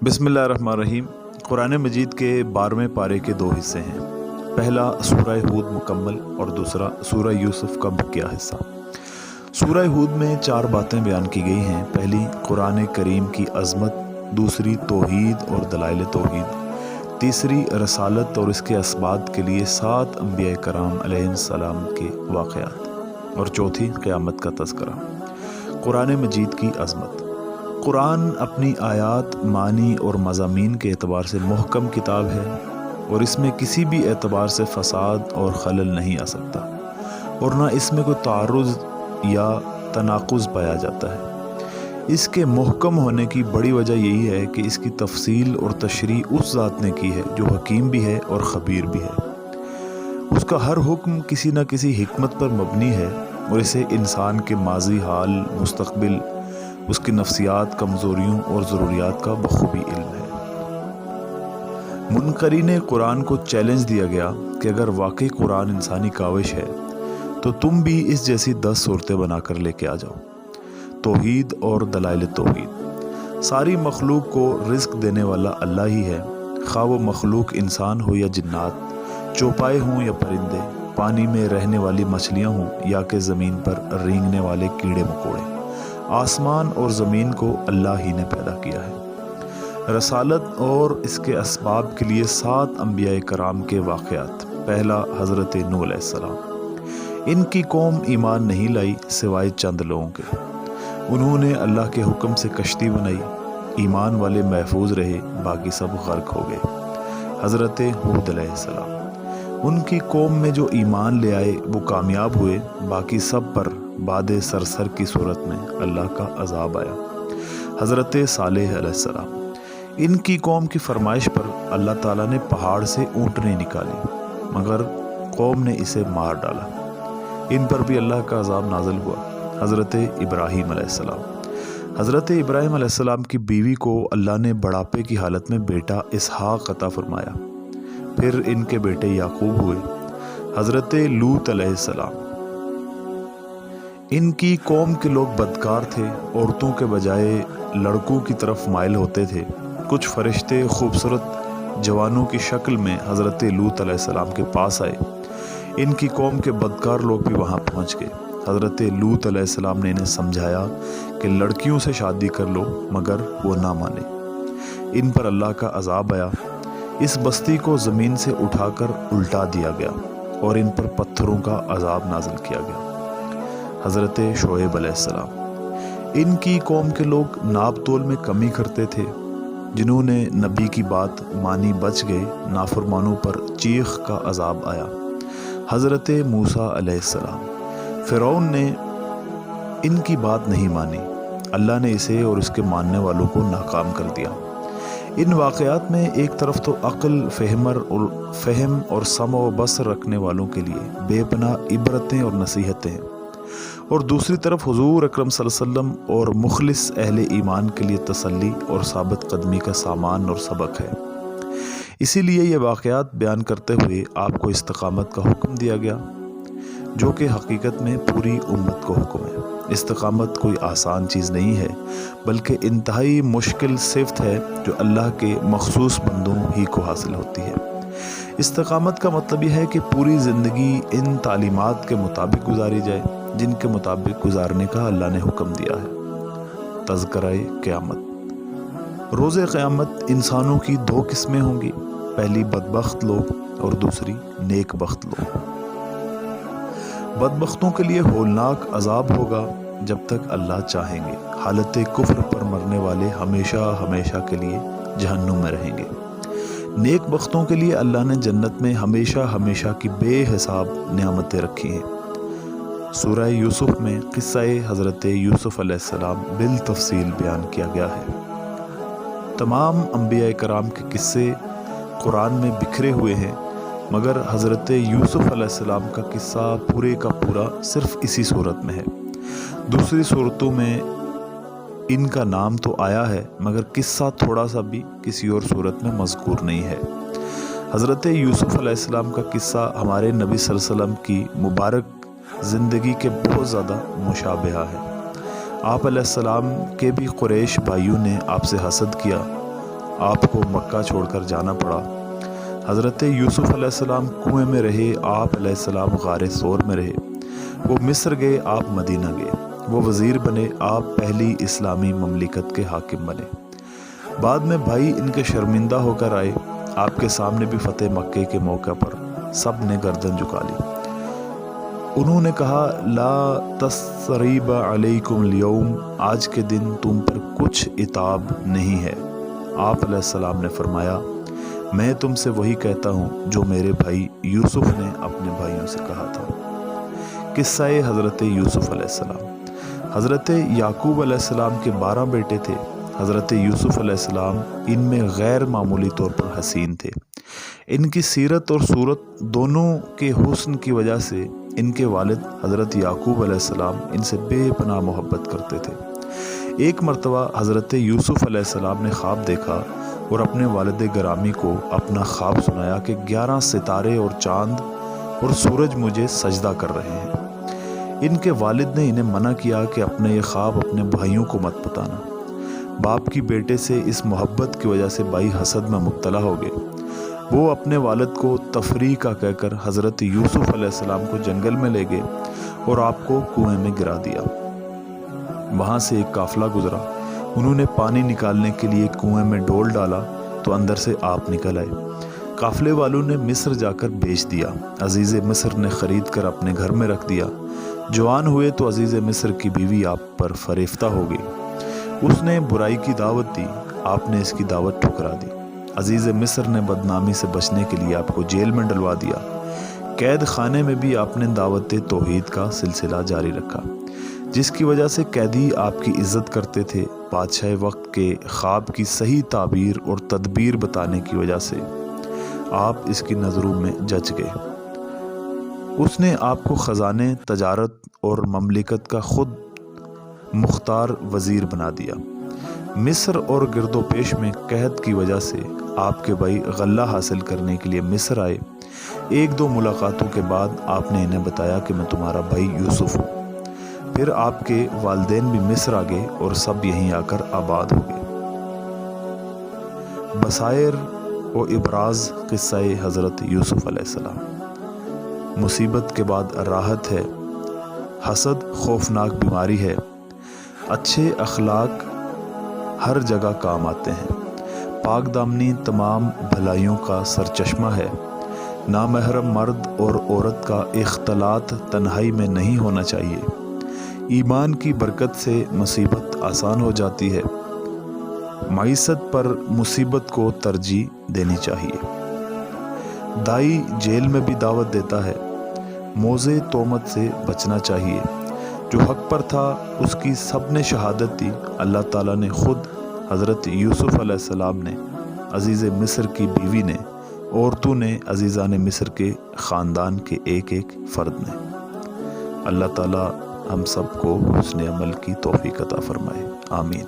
बिस्मिल्लाहिर्रहमानिर्रहीम। कुरान मजीद के 12वें पारे के दो हिस्से हैं। पहला सूरह हूद मुकम्मल और दूसरा सूरह यूसुफ का बकिया हिस्सा। सूरह हूद में 4 बातें बयान की गई हैं। पहली, कुरान करीम की अज़मत। दूसरी, तौहीद और दलाइल तौहीद। तीसरी, रसालत और इसके असबात के लिए 7 अंबिया कराम अलैहिस्सलाम के वाक़यात। और चौथी, क़यामत का तज़किरा। कुरान मजीद की अज़मत। कुरान अपनी आयात, मानी और मज़ामीन के एतबार से मुहकम किताब है और इसमें किसी भी एतबार से फ़साद और खलल नहीं आ सकता और ना इसमें कोई तारुज़ या तनाकुज़ पाया जाता है। इसके मुहकम होने की बड़ी वजह यही है कि इसकी तफसील और तशरीह उस ज़ात ने की है जो हकीम भी है और ख़बीर भी है। उसका हर हुक्म किसी न किसी हिकमत पर मबनी है और इसे इंसान के माजी हाल, मुस्तक़बिल, उसकी नफ्सियात, कमज़ोरियों और ज़रूरियात का बखूबी इल्म है। मुनकरीन कुरान को चैलेंज दिया गया कि अगर वाकई कुरान इंसानी काविश है तो तुम भी इस जैसी 10 सूरतें बनाकर लेके आ जाओ। तौहीद और दलाइल तौहीद। सारी मखलूक को रिज़्क़ देने वाला अल्लाह ही है, खा वो मखलूक इंसान हो या जिन्नात, चौपाए हों या परिंदे, पानी में रहने वाली मछलियाँ हों या कि ज़मीन पर रेंगने वाले कीड़े मकोड़े। आसमान और ज़मीन को अल्लाह ही ने पैदा किया है। रसालत और इसके असबाब के लिए 7 अंबिया कराम के वाक़यात। पहला, हज़रत नूह अलैहिस्सलाम। इनकी कौम ईमान नहीं लाई सिवाय चंद लोगों के। उन्होंने अल्लाह के हुक्म से कश्ती बनाई, ईमान वाले महफूज रहे, बाकी सब गर्क हो गए। हज़रत हूद अलैहिस्सलाम। उनकी कौम में जो ईमान ले आए वो कामयाब हुए, बाकी सब पर बादे सरसर की सूरत में अल्लाह का अज़ाब आया। हज़रत सालेह अलैहिस्सलाम। इनकी कौम की फरमाइश पर अल्लाह ताला ने पहाड़ से ऊँटनी निकाली, मगर कौम ने इसे मार डाला। इन पर भी अल्लाह का अज़ाब नाज़िल हुआ। हज़रत इब्राहीम अलैहिस्सलाम। हज़रत इब्राहीम अलैहिस्सलाम की बीवी को अल्लाह ने बुढ़ापे की हालत में बेटा इसहाक़ अता फरमाया। फिर इनके बेटे याकूब हुए। हज़रत लूत अलैहिस्सलाम। इनकी कौम के लोग बदकार थे, औरतों के बजाय लड़कों की तरफ माइल होते थे। कुछ फरिश्ते खूबसूरत जवानों की शक्ल में हज़रत लूत अलैहिस्सलाम के पास आए। इनकी कौम के बदकार लोग भी वहाँ पहुँच गए। हज़रत लूत अलैहिस्सलाम ने इन्हें समझाया कि लड़कियों से शादी कर लो, मगर वो ना माने। इन पर अल्लाह का अज़ाब आया। इस बस्ती को ज़मीन से उठाकर उल्टा दिया गया और इन पर पत्थरों का अज़ाब नाज़िल किया गया। हज़रत शोएब अलैहिस्सलाम। इनकी कौम के लोग नाप तोल में कमी करते थे। जिन्होंने नबी की बात मानी बच गए, नाफरमानों पर चीख का अज़ाब आया। हज़रत मूसा अलैहिस्सलाम। फ़िरौन ने इनकी बात नहीं मानी, अल्लाह ने इसे और इसके मानने वालों को नाकाम कर दिया। इन वाक़यात में एक तरफ तो अक्ल, फ़हम और सम व बसर रखने वालों के लिए बेपनाह इबरतें और नसीहतें हैं, और दूसरी तरफ हुज़ूर अकरम सल्लल्लाहु अलैहि वसल्लम और मुखलिस अहले ईमान के लिए तसल्ली और साबित कदमी का सामान और सबक है। इसीलिए ये वाक़यात बयान करते हुए आपको इस्तिक़ामत का हुक्म दिया गया, जो कि हकीकत में पूरी उम्मत को हुक्म है। इस्तिक़ामत कोई आसान चीज़ नहीं है, बल्कि इंतहाई मुश्किल सिफ़त है जो अल्लाह के मख़सूस बंदों ही को हासिल होती है। इस्तिक़ामत का मतलब यह है कि पूरी ज़िंदगी इन तालीमात के मुताबिक गुजारी जाए जिनके मुताबिक गुजारने का अल्लाह ने हुक्म दिया है। तज़किरा क़यामत। रोज़े क़यामत इंसानों की 2 किस्में होंगी। पहली, बदबख्त लोग और दूसरी, नेक बख्त लोग। बदबख्तों के लिए होलनाक अज़ाब होगा जब तक अल्लाह चाहेंगे। हालत कुफ्र पर मरने वाले हमेशा हमेशा के लिए जहन्नुम में रहेंगे। नेक बख्तों के लिए अल्लाह ने जन्नत में हमेशा हमेशा की बेहिसाब नेमतें रखी हैं। सूरह यूसुफ में क़िस्सा-ए हज़रत यूसुफ अलैहिस्सलाम बिल तफसील बयान किया गया है। तमाम अंबिया कराम के किस्से कुरान में बिखरे हुए हैं, मगर हज़रत यूसुफ अलैहिस्सलाम का किस्सा पूरे का पूरा सिर्फ़ इसी सूरत में है। दूसरी सूरतों में इनका नाम तो आया है, मगर किस्सा थोड़ा सा भी किसी और सूरत में मज़कूर नहीं है। हज़रत यूसुफ अलैहिस्सलाम का किस्सा हमारे नबी सल्लल्लाहु अलैहि वसल्लम की मुबारक ज़िंदगी के बहुत ज़्यादा मुशाबिहा है। आप अलैहिस्सलाम के भी कुरैश भाइयों ने आपसे हसद किया, آپ کو مکہ چھوڑ کر جانا پڑا۔ حضرت یوسف علیہ السلام کنویں میں رہے، آپ علیہ السلام غار ثور میں رہے۔ وہ مصر گئے، آپ مدینہ گئے۔ وہ وزیر بنے، آپ پہلی اسلامی مملکت کے حاکم بنے۔ بعد میں بھائی ان کے شرمندہ ہو کر آئے، آپ کے سامنے بھی فتح مکے کے موقع پر سب نے گردن جھکا لی۔ انہوں نے کہا لا تثریب علیکم اليوم، آج کے دن تم پر کچھ عتاب نہیں ہے۔ آپ علیہ السلام نے فرمایا میں تم سے وہی کہتا ہوں جو میرے بھائی یوسف نے اپنے بھائیوں سے کہا تھا۔ قصہ حضرت یوسف علیہ السلام۔ حضرت یعقوب علیہ السلام کے 12 بیٹے تھے۔ حضرت یوسف علیہ السلام ان میں غیر معمولی طور پر حسین تھے۔ ان کی سیرت اور صورت دونوں کے حسن کی وجہ سے ان کے والد حضرت یعقوب علیہ السلام ان سے بے پناہ محبت کرتے تھے۔ ایک مرتبہ حضرت یوسف علیہ السلام نے خواب دیکھا اور اپنے والد گرامی کو اپنا خواب سنایا کہ 11 ستارے اور چاند اور سورج مجھے سجدہ کر رہے ہیں۔ ان کے والد نے انہیں منع کیا کہ اپنے یہ خواب اپنے بھائیوں کو مت بتانا۔ باپ کی بیٹے سے اس محبت کی وجہ سے بھائی حسد میں مبتلا ہو گئے۔ وہ اپنے والد کو تفریح کا کہہ کر حضرت یوسف علیہ السلام کو جنگل میں لے گئے اور آپ کو کنویں میں گرا دیا۔ وہاں سے ایک قافلہ گزرا، انہوں نے پانی نکالنے کے لیے کنویں میں ڈول ڈالا تو اندر سے آپ نکل آئے۔ قافلے والوں نے مصر جا کر بیچ دیا، عزیز مصر نے خرید کر اپنے گھر میں رکھ دیا۔ جوان ہوئے تو عزیز مصر کی بیوی آپ پر فریفتہ ہو گئی۔ اس نے برائی کی دعوت دی، آپ نے اس کی دعوت ٹھکرا دی۔ عزیز مصر نے بدنامی سے بچنے کے لیے آپ کو جیل میں ڈلوا دیا۔ قید خانے میں بھی آپ نے دعوت توحید کا سلسلہ جاری رکھا، جس کی وجہ سے قیدی آپ کی عزت کرتے تھے۔ بادشاہ وقت کے خواب کی صحیح تعبیر اور تدبیر بتانے کی وجہ سے آپ اس کی نظروں میں جچ گئے۔ اس نے آپ کو خزانے، تجارت اور مملکت کا خود مختار وزیر بنا دیا۔ مصر اور گرد و پیش میں قحط کی وجہ سے آپ کے بھائی غلہ حاصل کرنے کے لیے مصر آئے۔ 1-2 ملاقاتوں کے بعد آپ نے انہیں بتایا کہ میں تمہارا بھائی یوسف ہوں۔ پھر آپ کے والدین بھی مصر آ گئے اور سب یہیں آ کر آباد ہو گئے۔ بصائر و ابراز قصہ حضرت یوسف علیہ السلام۔ مصیبت کے بعد راحت ہے، حسد خوفناک بیماری ہے، اچھے اخلاق ہر جگہ کام آتے ہیں، پاک دامنی تمام بھلائیوں کا سرچشمہ ہے، نامحرم مرد اور عورت کا اختلاط تنہائی میں نہیں ہونا چاہیے، ایمان کی برکت سے مصیبت آسان ہو جاتی ہے، معیشت پر مصیبت کو ترجیح دینی چاہیے، دائی جیل میں بھی دعوت دیتا ہے، موزے تہمت سے بچنا چاہیے، جو حق پر تھا اس کی سب نے شہادت دی۔ اللہ تعالیٰ نے خود حضرت یوسف علیہ السلام نے، عزیز مصر کی بیوی نے، عورتوں نے، عزیزان مصر کے خاندان کے ایک ایک فرد نے۔ اللہ تعالیٰ ہم سب کو حسن عمل کی توفیق عطا فرمائے، آمین۔